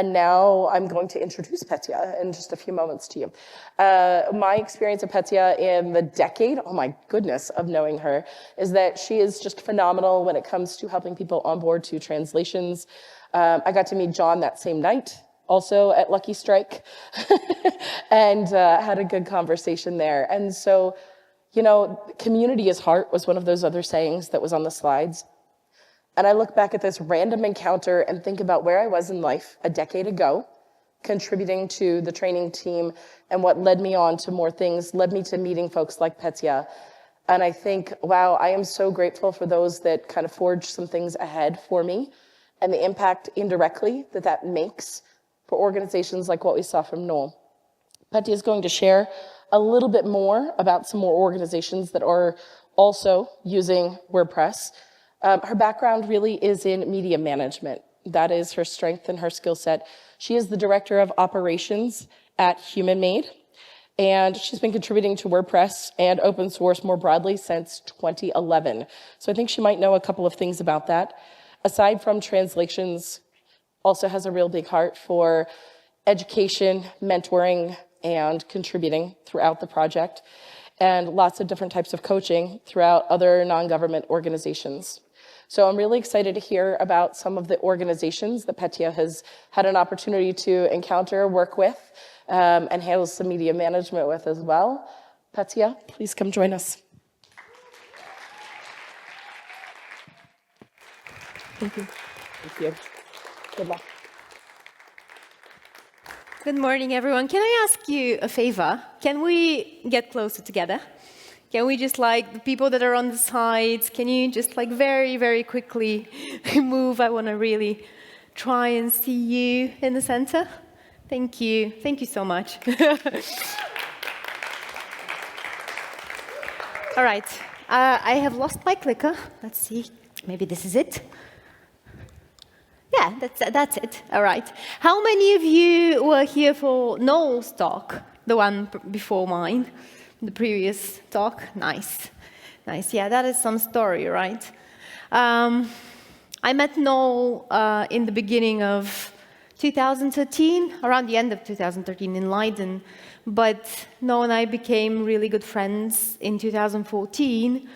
And now I'm going to introduce Petya in just a few moments to you. My experience of Petya in the decade, oh my goodness, of knowing her, is that she is just phenomenal when it comes to helping people onboard to translations. I got to meet John that same night, also at Lucky Strike, and had a good conversation there. And so, you know, community is heart was one of those other sayings that was on the slides. And I look back at this random encounter and think about where I was in life a decade ago, contributing to the training team, and what led me on to more things, led me to meeting folks like Petya. And I think, wow, I am so grateful for those that kind of forged some things ahead for me, and the impact indirectly that that makes for organizations like what we saw from Noel. Petya is going to share a little bit more about some more organizations that are also using WordPress. Her background really is in media management. That is her strength and her skill set. She is the director of operations at HumanMade, and she's been contributing to WordPress and open source more broadly since 2011. So I think she might know a couple of things about that. Aside from translations, also has a real big heart for education, mentoring, and contributing throughout the project, and lots of different types of coaching throughout other non-government organizations. So I'm really excited to hear about some of the organizations that Petya has had an opportunity to encounter, work with, and handle some media management with as well. Petya, please come join us. Thank you. Thank you. Good luck. Good morning, everyone. Can I ask you a favor? Can we get closer together? Can we just, like, the people that are on the sides, can you just, like, very, very quickly move? I want to really try and see you in the center. Thank you. Thank you so much. All right. I have lost my clicker. Let's see. Maybe this is it. Yeah, that's it. All right. How many of you were here for Noel's talk, the one before mine? The previous talk? Nice. Nice. Yeah, that is some story, right? I met Noel in the beginning of 2013, around the end of 2013 in Leiden. But Noel and I became really good friends in 2014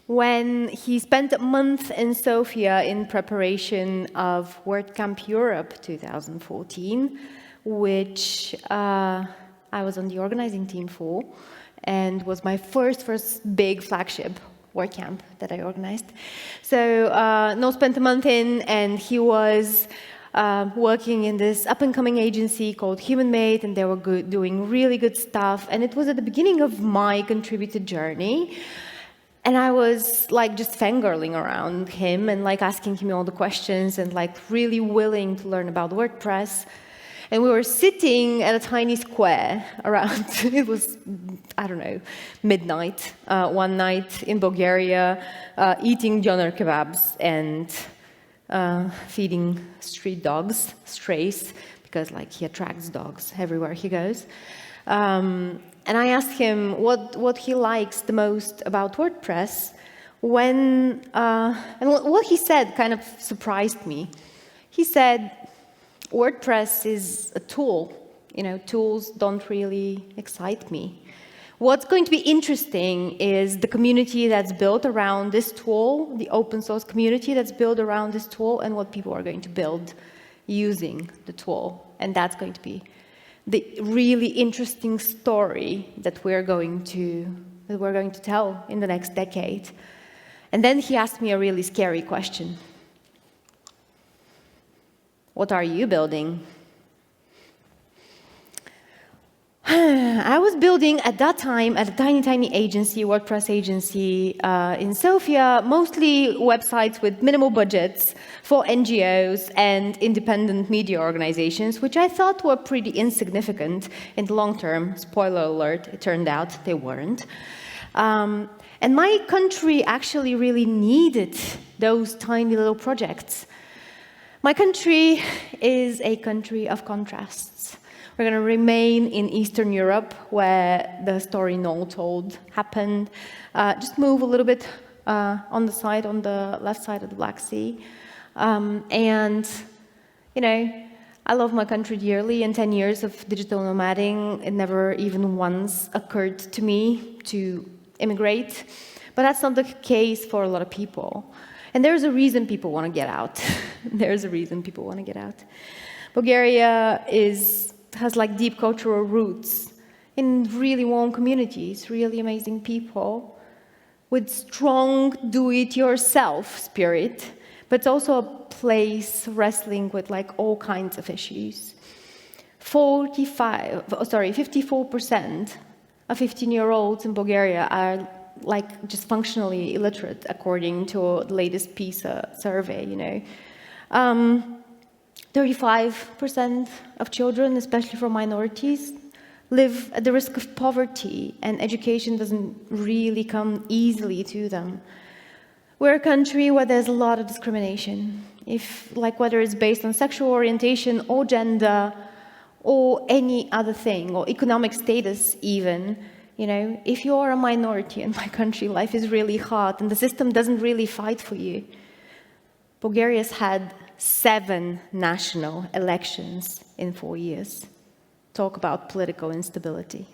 when he spent a month in Sofia in preparation of WordCamp Europe 2014, which I was on the organizing team for, and was my first big flagship WordCamp that I organized. So Noel spent a month in, and he was working in this up-and-coming agency called HumanMade, and they were doing really good stuff. And it was at the beginning of my contributed journey. And I was like just fangirling around him and like asking him all the questions and like really willing to learn about WordPress. And we were sitting at a tiny square around, it was, I don't know, midnight, one night in Bulgaria, eating doner kebabs and feeding street dogs, strays, because like he attracts dogs everywhere he goes. And I asked him what he likes the most about WordPress and what he said kind of surprised me. He said, WordPress is a tool. You know, tools don't really excite me. What's going to be interesting is the community that's built around this tool, the open source community that's built around this tool, and what people are going to build using the tool. And that's going to be the really interesting story that we're going to tell in the next decade. And then he asked me a really scary question. What are you building? I was building at that time at a tiny agency, WordPress agency in Sofia, mostly websites with minimal budgets for NGOs and independent media organizations, which I thought were pretty insignificant in the long term. Spoiler alert, it turned out they weren't. And my country actually really needed those tiny little projects. My country is a country of contrasts. We're going to remain in Eastern Europe, where the story Noel told happened. Just move a little bit on the left side of the Black Sea. And, you know, I love my country dearly. In 10 years of digital nomading, it never even once occurred to me to immigrate. But that's not the case for a lot of people. And there's a reason people want to get out. There's a reason people want to get out. Bulgaria has like deep cultural roots in really warm communities, really amazing people with strong do-it-yourself spirit. But it's also a place wrestling with like all kinds of issues. 54% of 15-year-olds in Bulgaria are like just functionally illiterate, according to the latest PISA survey, 35% of children, especially from minorities, live at the risk of poverty, and education doesn't really come easily to them. We're a country where there's a lot of discrimination, whether it's based on sexual orientation or gender or any other thing, or economic status even. If you are a minority in my country, life is really hard and the system doesn't really fight for you. Bulgaria's had 7 national elections in 4 years. Talk about political instability.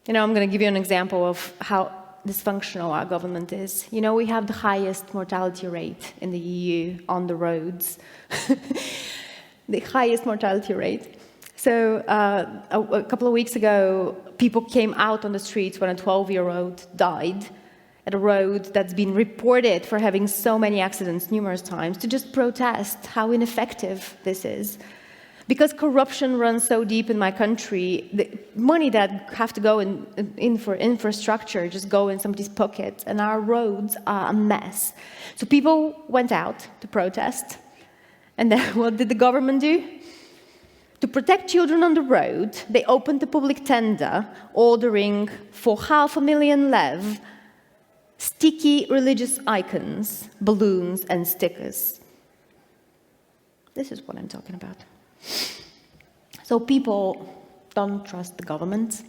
I'm going to give you an example of how dysfunctional our government is. We have the highest mortality rate in the EU on the roads. The highest mortality rate. So a couple of weeks ago, people came out on the streets when a 12-year-old died at a road that's been reported for having so many accidents numerous times, to just protest how ineffective this is. Because corruption runs so deep in my country, the money that have to go in for infrastructure just go in somebody's pocket, and our roads are a mess. So people went out to protest, and then what did the government do? To protect children on the road, they opened a public tender, ordering for 500,000 lev sticky religious icons, balloons, and stickers. This is what I'm talking about. So people don't trust the government,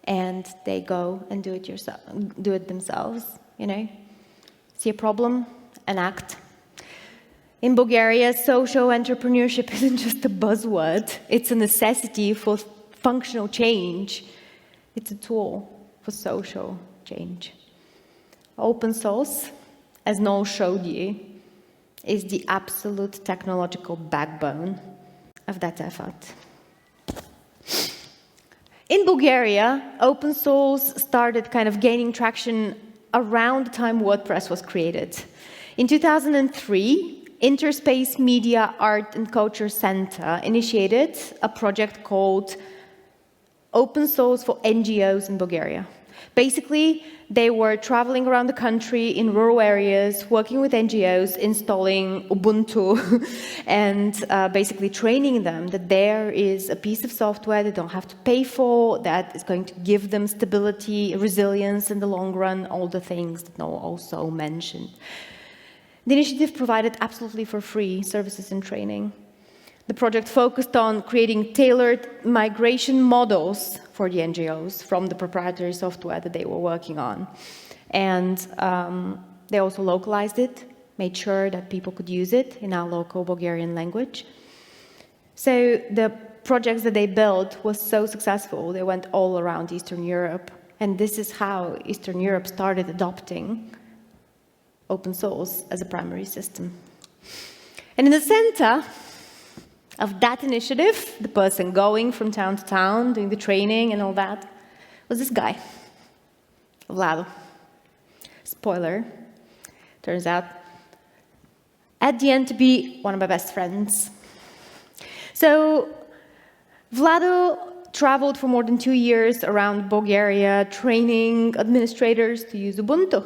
and they go and do it themselves. See a problem and act. In Bulgaria, social entrepreneurship isn't just a buzzword; it's a necessity for functional change. It's a tool for social change. Open source, as Noel showed you, is the absolute technological backbone of that effort. In Bulgaria, open source started kind of gaining traction around the time WordPress was created. In 2003, Interspace Media Art and Culture Center initiated a project called Open Source for NGOs in Bulgaria. Basically, they were traveling around the country in rural areas, working with NGOs, installing Ubuntu, and basically training them that there is a piece of software they don't have to pay for, that is going to give them stability, resilience in the long run, all the things that Noah also mentioned. The initiative provided absolutely for free services and training. The project focused on creating tailored migration models for the NGOs from the proprietary software that they were working on. And they also localized it, made sure that people could use it in our local Bulgarian language. So the projects that they built was so successful, they went all around Eastern Europe. And this is how Eastern Europe started adopting open source as a primary system. And in the center of that initiative, the person going from town to town, doing the training and all that, was this guy, Vlado. Spoiler, turns out, at the end to be one of my best friends. So, Vlado traveled for more than 2 years around Bulgaria, training administrators to use Ubuntu.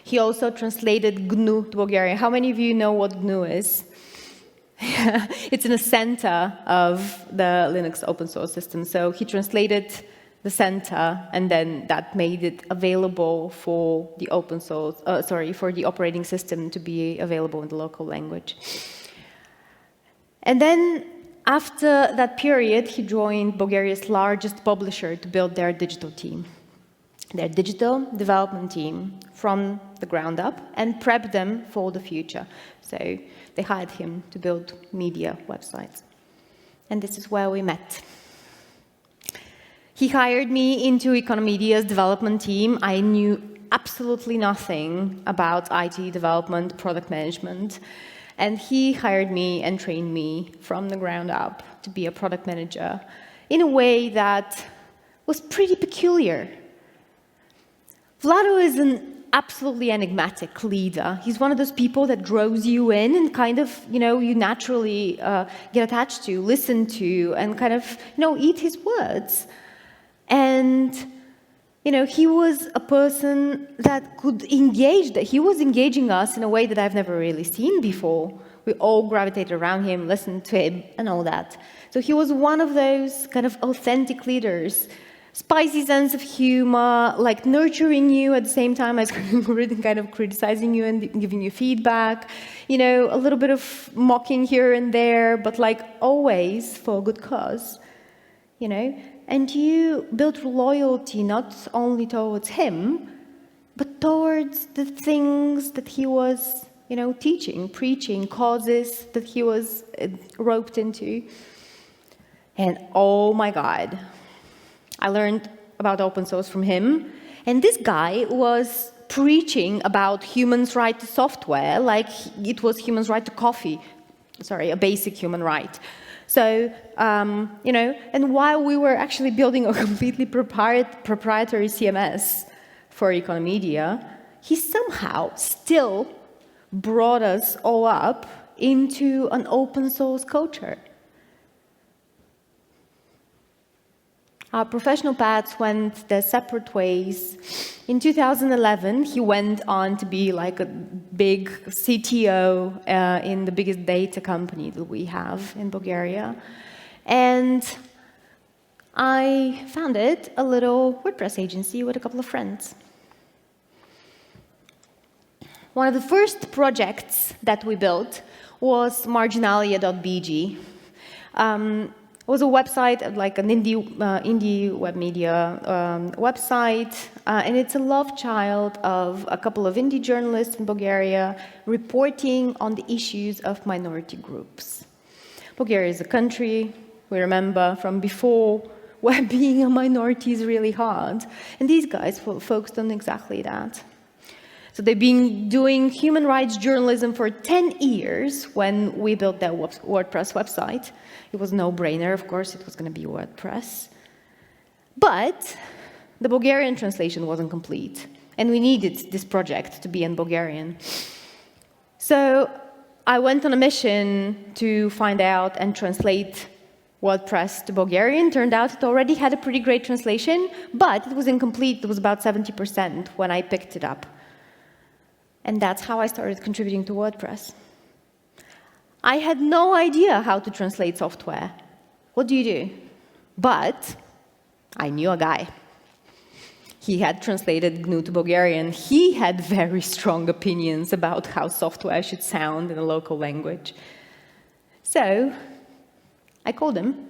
He also translated GNU to Bulgarian. How many of you know what GNU is? It's in the center of the Linux open source system. So he translated the center, and then that made it available for the open source, for the operating system to be available in the local language. And then after that period, he joined Bulgaria's largest publisher to build their digital team, their digital development team from the ground up and prep them for the future. So they hired him to build media websites. And this is where we met. He hired me into Economedia's development team. I knew absolutely nothing about IT development, product management. And he hired me and trained me from the ground up to be a product manager in a way that was pretty peculiar. Vlado is an absolutely enigmatic leader. He's one of those people that draws you in and kind of, you naturally get attached to, listen to, and kind of, eat his words. And, he was a person that could engage, that he was engaging us in a way that I've never really seen before. We all gravitated around him, listened to him, and all that. So he was one of those kind of authentic leaders, spicy sense of humor, like nurturing you at the same time as kind of criticizing you and giving you feedback, a little bit of mocking here and there, but like always for a good cause, And you built loyalty not only towards him, but towards the things that he was, teaching, preaching, causes that he was roped into. And oh my God, I learned about open source from him. And this guy was preaching about humans' right to software like it was humans' right to coffee. Sorry, a basic human right. So, and while we were actually building a completely proprietary CMS for Economedia, he somehow still brought us all up into an open source culture. Our professional paths went their separate ways. In 2011, he went on to be like a big CTO in the biggest data company that we have in Bulgaria. And I founded a little WordPress agency with a couple of friends. One of the first projects that we built was marginalia.bg. It was a website, like an indie web media website, and it's a love child of a couple of indie journalists in Bulgaria reporting on the issues of minority groups. Bulgaria is a country, we remember from before, where being a minority is really hard. And these guys focused on exactly that. So they've been doing human rights journalism for 10 years when we built that WordPress website. It was a no-brainer, of course, it was going to be WordPress. But the Bulgarian translation wasn't complete, and we needed this project to be in Bulgarian. So I went on a mission to find out and translate WordPress to Bulgarian. Turned out it already had a pretty great translation, but it was incomplete. It was about 70% when I picked it up. And that's how I started contributing to WordPress. I had no idea how to translate software. What do you do? But I knew a guy. He had translated GNU to Bulgarian. He had very strong opinions about how software should sound in a local language. So I called him.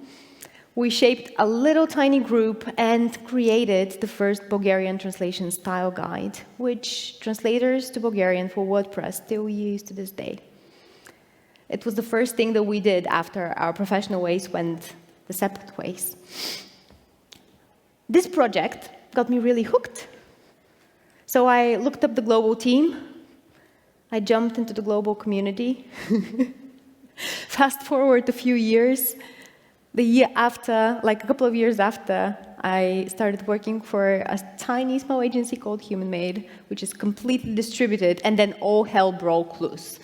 We shaped a little tiny group and created the first Bulgarian translation style guide, which translators to Bulgarian for WordPress still use to this day. It was the first thing that we did after our professional ways went the separate ways. This project got me really hooked. So I looked up the global team. I jumped into the global community. Fast forward a few years. The year after, like a couple of years after, I started working for a tiny small agency called Human Made, which is completely distributed, and then all hell broke loose.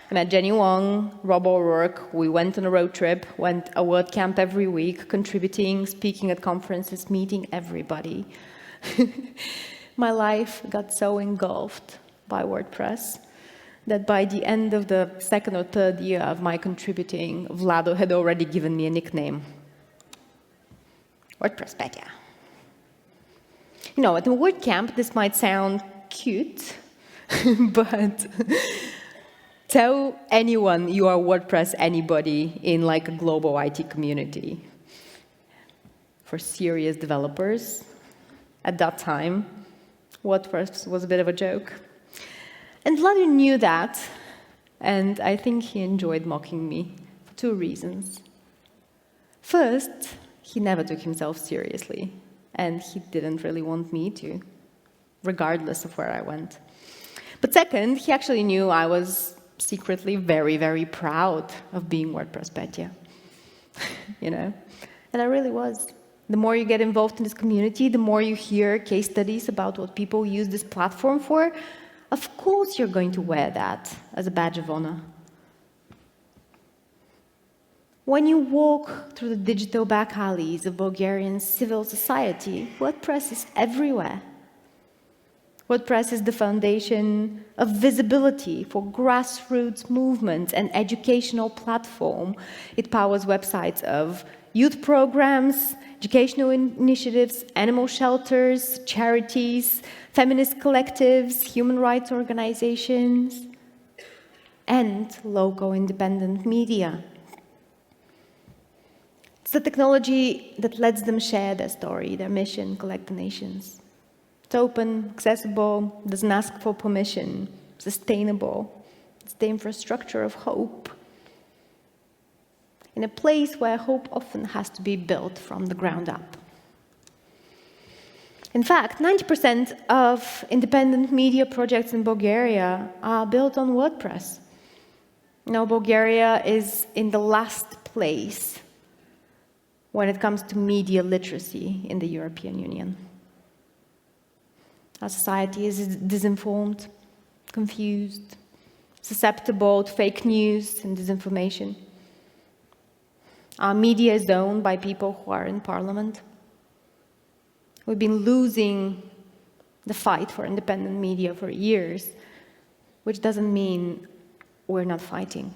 I met Jenny Wong, Rob O'Rourke. We went on a road trip, went a WordCamp every week, contributing, speaking at conferences, meeting everybody. My life got so engulfed by WordPress that by the end of the second or third year of my contributing, Vlado had already given me a nickname. WordPress Petya. At a WordCamp, this might sound cute, but tell anyone you are WordPress anybody in like a global IT community. For serious developers, at that time, WordPress was a bit of a joke. And Vlado knew that, and I think he enjoyed mocking me for two reasons. First, he never took himself seriously, and he didn't really want me to, regardless of where I went. But second, he actually knew I was secretly very, very proud of being WordPress Petya, you know? And I really was. The more you get involved in this community, the more you hear case studies about what people use this platform for, of course you're going to wear that as a badge of honor. When you walk through the digital back alleys of Bulgarian civil society, WordPress is everywhere. WordPress is the foundation of visibility for grassroots movements and educational platform. It powers websites of youth programs, educational initiatives, animal shelters, charities, feminist collectives, human rights organizations, and local independent media. It's the technology that lets them share their story, their mission, collect donations. It's open, accessible, doesn't ask for permission, sustainable. It's the infrastructure of hope. In a place where hope often has to be built from the ground up. In fact, 90% of independent media projects in Bulgaria are built on WordPress. Now, Bulgaria is in the last place when it comes to media literacy in the European Union. Our society is disinformed, confused, susceptible to fake news and disinformation. Our media is owned by people who are in parliament. We've been losing the fight for independent media for years, which doesn't mean we're not fighting.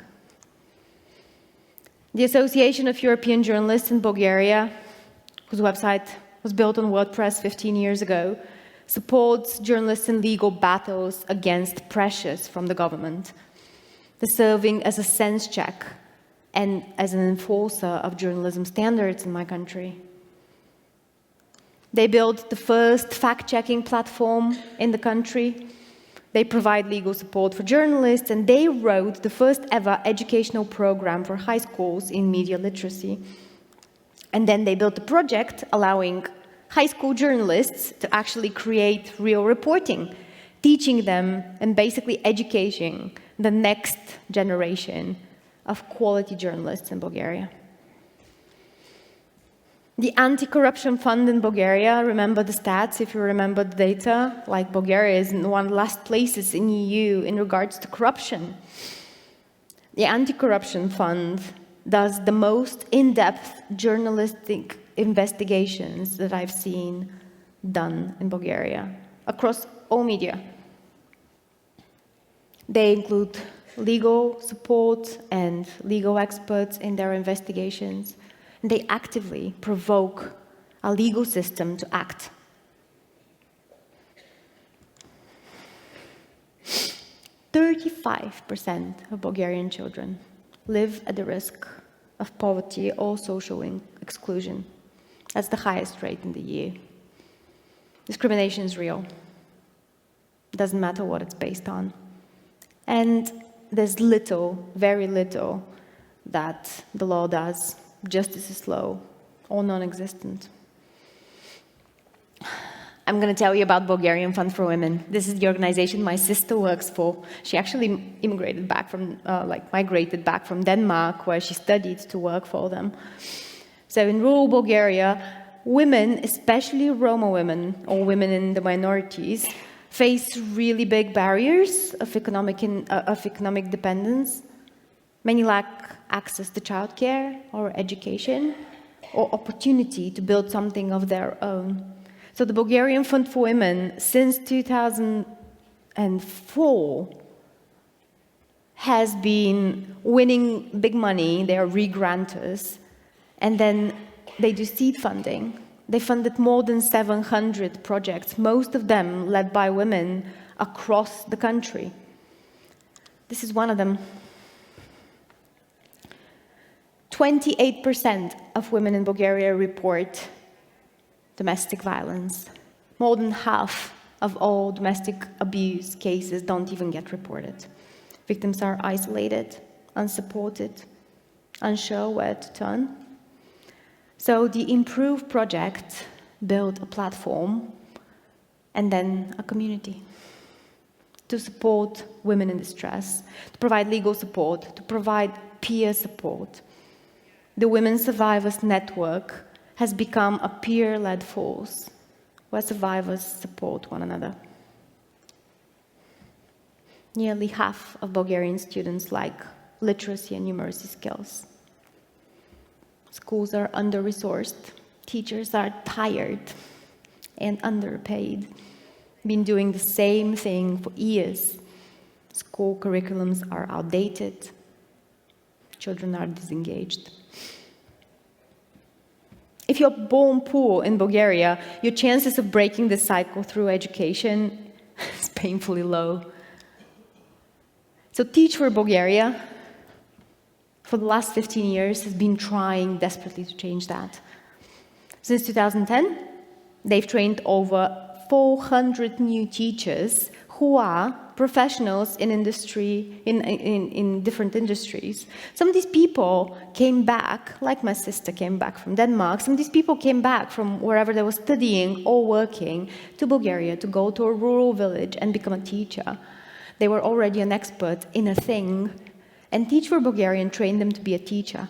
The Association of European Journalists in Bulgaria, whose website was built on WordPress 15 years ago, supports journalists in legal battles against pressures from the government. They're serving as a sense check and as an enforcer of journalism standards in my country. They built the first fact-checking platform in the country. They provide legal support for journalists, and they wrote the first ever educational program for high schools in media literacy. And then they built a project allowing high school journalists to actually create real reporting, teaching them and basically educating the next generation of quality journalists in Bulgaria. The Anti Coruption Fund in Bulgaria, remember the stats if you remember the data, like Bulgaria is in one of the last places in EU in regards to corruption. The Anti Corruption Fund does the most in-depth journalistic investigations that I've seen done in Bulgaria across all media. They include legal support and legal experts in their investigations. And they actively provoke our legal system to act. 35% of Bulgarian children live at the risk of poverty or social exclusion. That's the highest rate in the EU. Discrimination is real. It doesn't matter what it's based on. And there's little, very little, that the law does. Justice is slow or non-existent. I'm going to tell you about Bulgarian Fund for Women. This is the organization my sister works for. She actually migrated back from Denmark, where she studied to work for them. So in rural Bulgaria, women, especially Roma women or women in the minorities, face really big barriers of economic dependence. Many lack access to childcare or education or opportunity to build something of their own. So the Bulgarian Fund for Women, since 2004, has been winning big money. They are re-granters. And then they do seed funding. They funded more than 700 projects, most of them led by women across the country. This is one of them. 28% of women in Bulgaria report domestic violence. More than half of all domestic abuse cases don't even get reported. Victims are isolated, unsupported, unsure where to turn. So the Improve project built a platform and then a community to support women in distress, to provide legal support, to provide peer support. The Women Survivors Network has become a peer-led force where survivors support one another. Nearly half of Bulgarian students lack literacy and numeracy skills. Schools are under-resourced, teachers are tired and underpaid, been doing the same thing for years. School curriculums are outdated, children are disengaged. If you're born poor in Bulgaria, your chances of breaking the cycle through education is painfully low. So Teach for Bulgaria, for the last 15 years, has been trying desperately to change that. Since 2010, they've trained over 400 new teachers who are professionals in industry, in different industries. Some of these people came back, like my sister came back from Denmark, some of these people came back from wherever they were studying or working to Bulgaria to go to a rural village and become a teacher. They were already an expert in a thing, and Teach for Bulgarian trained them to be a teacher.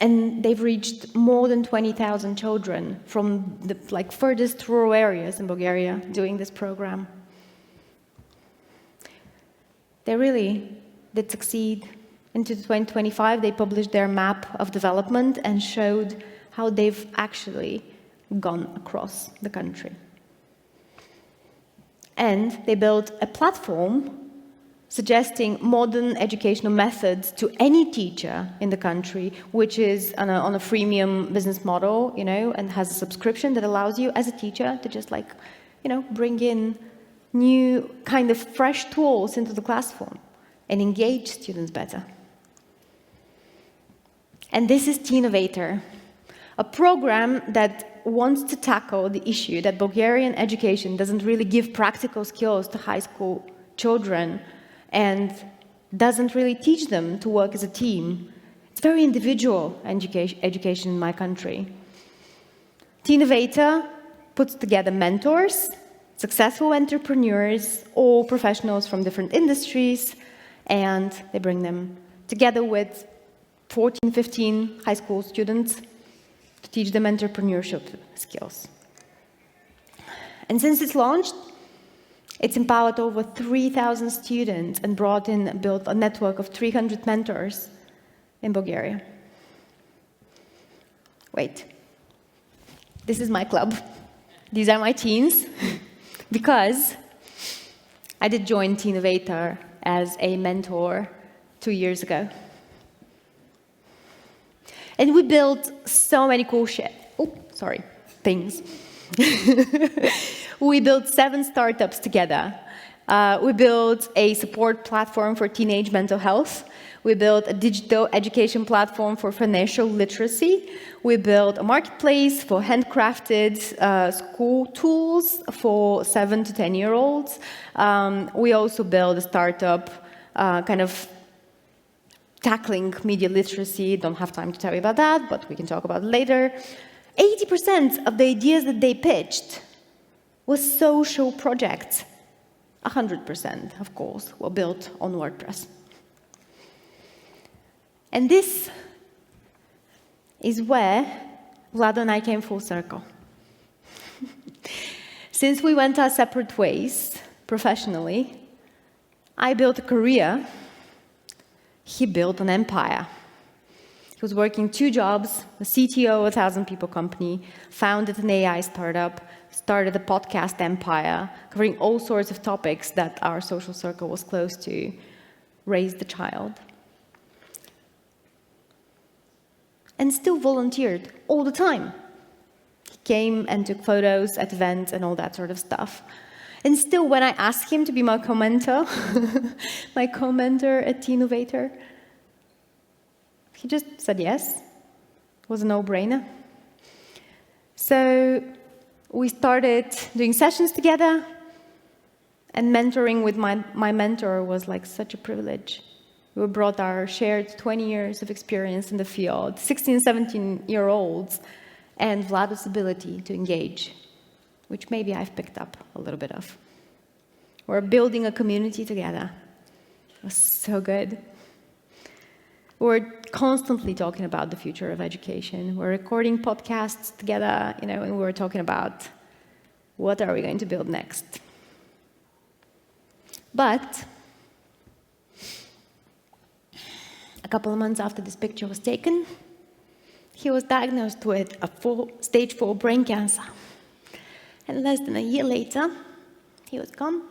And they've reached more than 20,000 children from the furthest rural areas in Bulgaria doing this program. They really did succeed. In 2025, they published their map of development and showed how they've actually gone across the country. And they built a platform suggesting modern educational methods to any teacher in the country, which is on a freemium business model, and has a subscription that allows you as a teacher to just bring in new kind of fresh tools into the classroom and engage students better. And this is Teenovator, a program that wants to tackle the issue that Bulgarian education doesn't really give practical skills to high school children and doesn't really teach them to work as a team. It's very individual education in my country. Teenovator puts together mentors, successful entrepreneurs, or professionals from different industries, and they bring them together with 14, 15 high school students to teach them entrepreneurship skills. And since it's launched, it's empowered over 3,000 students and built a network of 300 mentors in Bulgaria. Wait, this is my club. These are my teens, because I did join Teenovator as a mentor 2 years ago. And we built so many cool things. We built 7 startups together. We built a support platform for teenage mental health. We built a digital education platform for financial literacy. We built a marketplace for handcrafted school tools for 7 to 10-year-olds. We also built a startup tackling media literacy. Don't have time to tell you about that, but we can talk about it later. 80% of the ideas that they pitched was social projects. 100%, of course, were built on WordPress. And this is where Vlado and I came full circle. Since we went our separate ways professionally, I built a career, he built an empire. He was working 2 jobs, a CTO of a 1,000-people company, founded an AI startup, started a podcast empire, covering all sorts of topics that our social circle was close to, raised a child. And still volunteered all the time. He came and took photos at events and all that sort of stuff. And still, when I asked him to be my co-mentor, my co-mentor at Teenovator, he just said yes. It was a no-brainer. So we started doing sessions together, and mentoring with my mentor was like such a privilege. We brought our shared 20 years of experience in the field, 16, 17-year-olds, and Vlad's ability to engage, which maybe I've picked up a little bit of. We're building a community together. It was so good. We're constantly talking about the future of education. We're recording podcasts together, and we're talking about what are we going to build next. But a couple of months after this picture was taken, he was diagnosed with stage 4 brain cancer. And less than a year later, he was gone.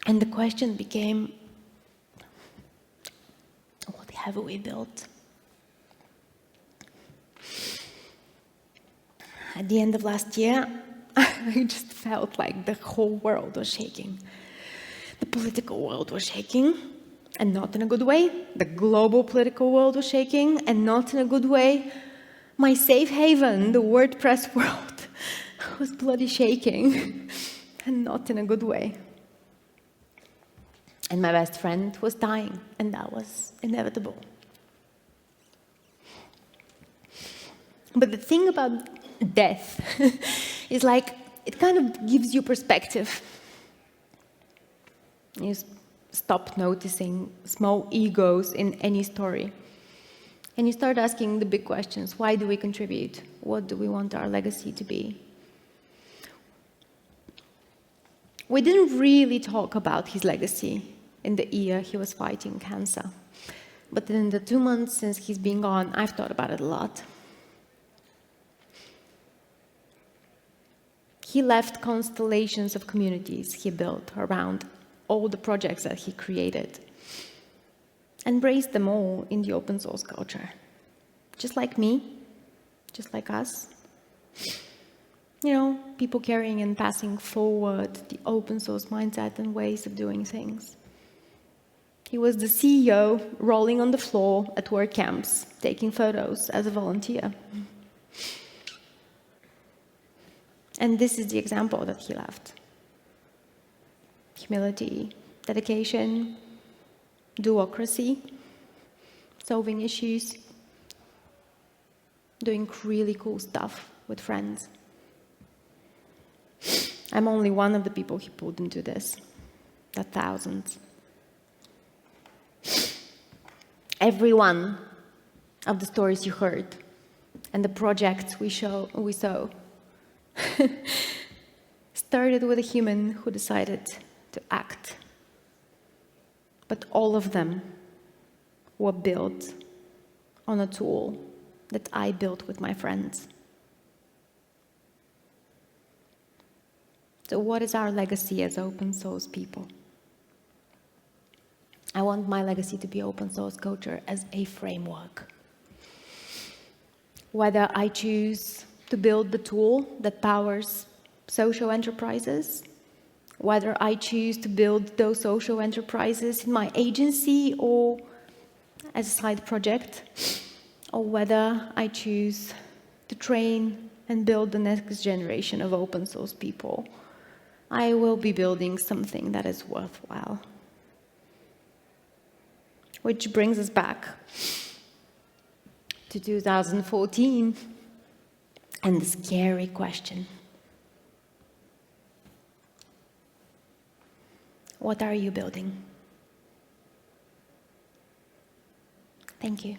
And the question became, what have we built? At the end of last year, I just felt like the whole world was shaking. The political world was shaking, and not in a good way. The global political world was shaking, and not in a good way. My safe haven, the WordPress world, was bloody shaking, and not in a good way. And my best friend was dying, and that was inevitable. But the thing about death is like, it kind of gives you perspective. You stop noticing small egos in any story. And you start asking the big questions. Why do we contribute? What do we want our legacy to be? We didn't really talk about his legacy in the year he was fighting cancer. But in the 2 months since he's been gone, I've thought about it a lot. He left constellations of communities he built around all the projects that he created, and raised them all in the open source culture. Just like me, just like us. People carrying and passing forward the open source mindset and ways of doing things. He was the CEO rolling on the floor at work camps, taking photos as a volunteer. And this is the example that he left. Humility, dedication, duocracy, solving issues, doing really cool stuff with friends. I'm only one of the people he pulled into this, the thousands. Every one of the stories you heard and the projects we saw started with a human who decided to act. But all of them were built on a tool that I built with my friends. So what is our legacy as open source people? I want my legacy to be open source culture as a framework. Whether I choose to build the tool that powers social enterprises, whether I choose to build those social enterprises in my agency or as a side project, or whether I choose to train and build the next generation of open source people, I will be building something that is worthwhile. Which brings us back to 2014 and the scary question. What are you building? Thank you.